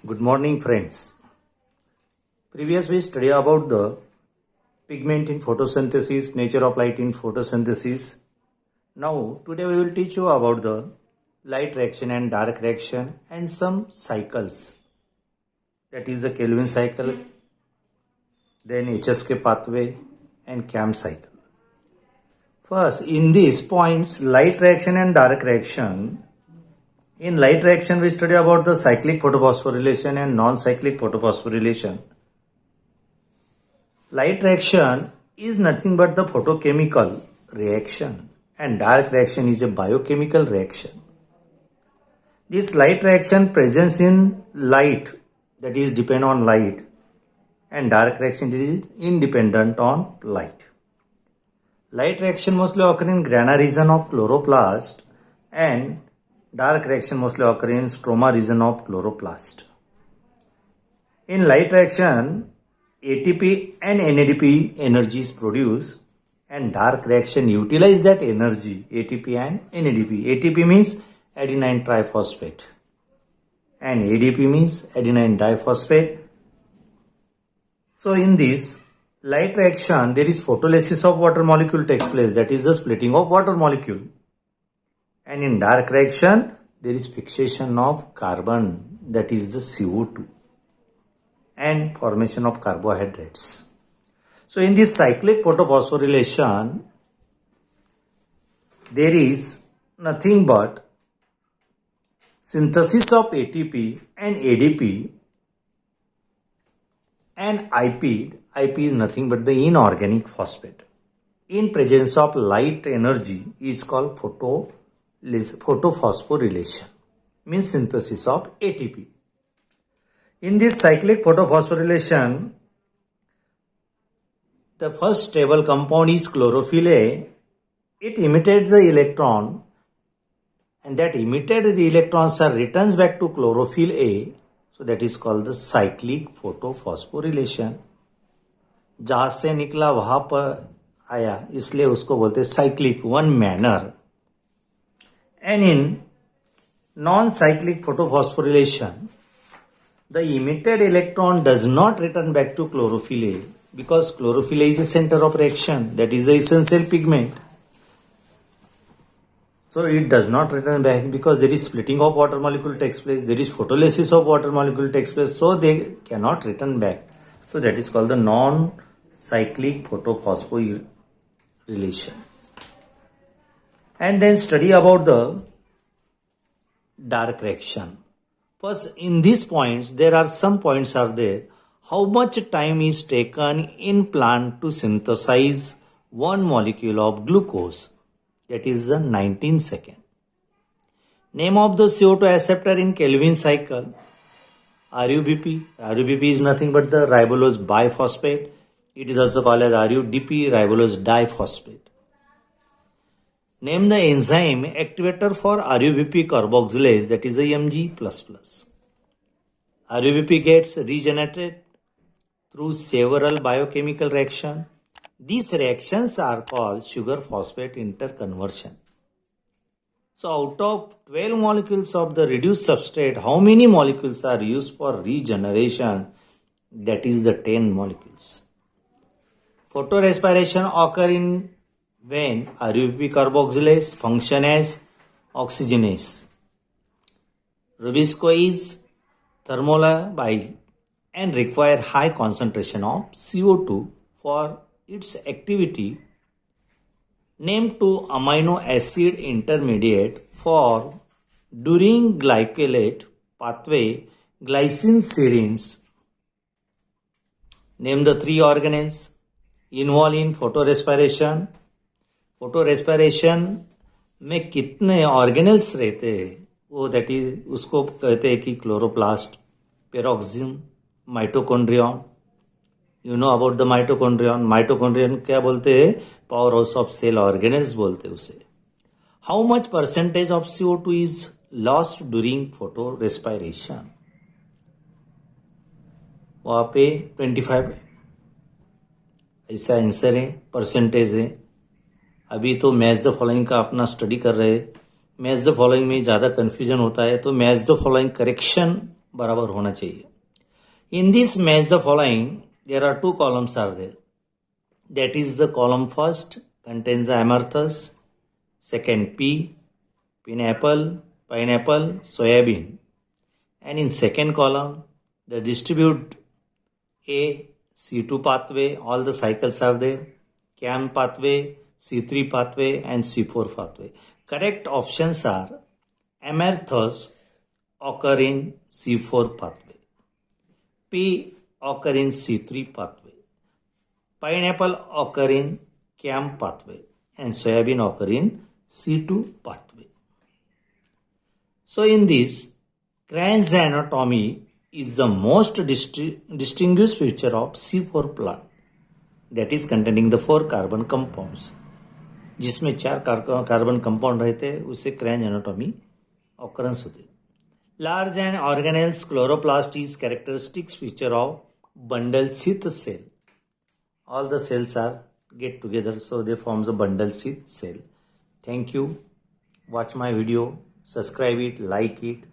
Good morning, friends. Previous we studied about the pigment in photosynthesis, nature of light in photosynthesis. Now, today we will teach you about the light reaction and dark reaction and some cycles. That is the Kelvin cycle, then HSK pathway and CAM cycle. First, in these points, light reaction and dark reaction. In light reaction, we study about the cyclic photophosphorylation and non-cyclic photophosphorylation. Light reaction is nothing but the photochemical reaction and dark reaction is a biochemical reaction. This light reaction presence in light, that is depend on light, and dark reaction is independent on light. Light reaction mostly occur in grana region of chloroplast and dark reaction mostly occur in stroma region of chloroplast. In light reaction, ATP and NADP energy is produced and dark reaction utilize that energy, ATP and NADP. ATP means adenine triphosphate and ADP means adenine diphosphate. So in this light reaction, there is photolysis of water molecule takes place, that is the splitting of water molecule. And in dark reaction, there is fixation of carbon, that is the CO2, and formation of carbohydrates. So in this cyclic photophosphorylation, there is nothing but synthesis of ATP and ADP and IP. IP is nothing but the inorganic phosphate. In presence of light energy is called photophosphorylation, means synthesis of ATP. In this cyclic photophosphorylation, the first stable compound is chlorophyll A. It imitates the electron and that emitted electrons are returned back to chlorophyll A. So that is called the cyclic photophosphorylation. जहाँ से निकला वहाँ पर आया, इसलिए उसको बोलते cyclic, one manner. And in non-cyclic photophosphorylation, the emitted electron does not return back to chlorophyll A because chlorophyll A is the center of reaction, that is the essential pigment. So it does not return back because there is splitting of water molecule takes place, there is photolysis of water molecule takes place, so they cannot return back. So that is called the non-cyclic photophosphorylation. And then study about the dark reaction. First, in these points, there are some points are there. How much time is taken in plant to synthesize one molecule of glucose? That is the 19 seconds. Name of the CO2 acceptor in Kelvin cycle? RUBP. RUBP is nothing but the ribulose biphosphate. It is also called as RUDP, ribulose diphosphate. Name the enzyme activator for RUBP carboxylase, that is the Mg++. RUBP gets regenerated through several biochemical reactions. These reactions are called sugar phosphate interconversion. So out of 12 molecules of the reduced substrate, how many molecules are used for regeneration? That is the 10 molecules. Photorespiration occurs in when RUBP carboxylase function as oxygenase. Rubisco is thermolabile and require high concentration of CO2 for its activity. Name 2 amino acid intermediate for during glycolate pathway glycine serines. Name the 3 organelles involved in photorespiration. फोटोरेस्पिरेशन में कितने organelles रहते हैं, वो that is उसको कहते हैं कि chloroplast, peroxisome, mitochondrion. You know about the mitochondrion. Mitochondrion क्या बोलते हैं? Powerhouse of cell organelles बोलते हैं उसे. How much percentage of CO2 is lost during photorespiration? वहां पे 25 ऐसा आंसर है, परसेंटेज है. अभी तो मैच द फॉलोइंग का अपना स्टडी कर रहे हैं. मैच द फॉलोइंग में ज़्यादा कन्फ्यूजन होता है, तो मैच द फॉलोइंग करेक्शन बराबर होना चाहिए. In this match the following, there are 2 columns are there. That is the column first contains the amorphous, second P, pineapple, soybean. And in second column, the distribute A, C2 pathway, all the cycles are there. CAM pathway, C3 pathway and C4 pathway. Correct options are amorphous occur in C4 pathway. P occur in C3 pathway. Pineapple occur in CAM pathway and soybean occur in C2 pathway. So in this, Crane's anatomy is the most distinguished feature of C4 plant, that is containing the 4 carbon compounds. जिसमें 4 carbon compound रहते हैं उससे crane anatomy occurrence होती है. Large and organelles chloroplast is characteristic feature of bundle sheath cell. All the cells are get together, so they form the bundle sheath cell. Thank you. Watch my video, subscribe it, like it.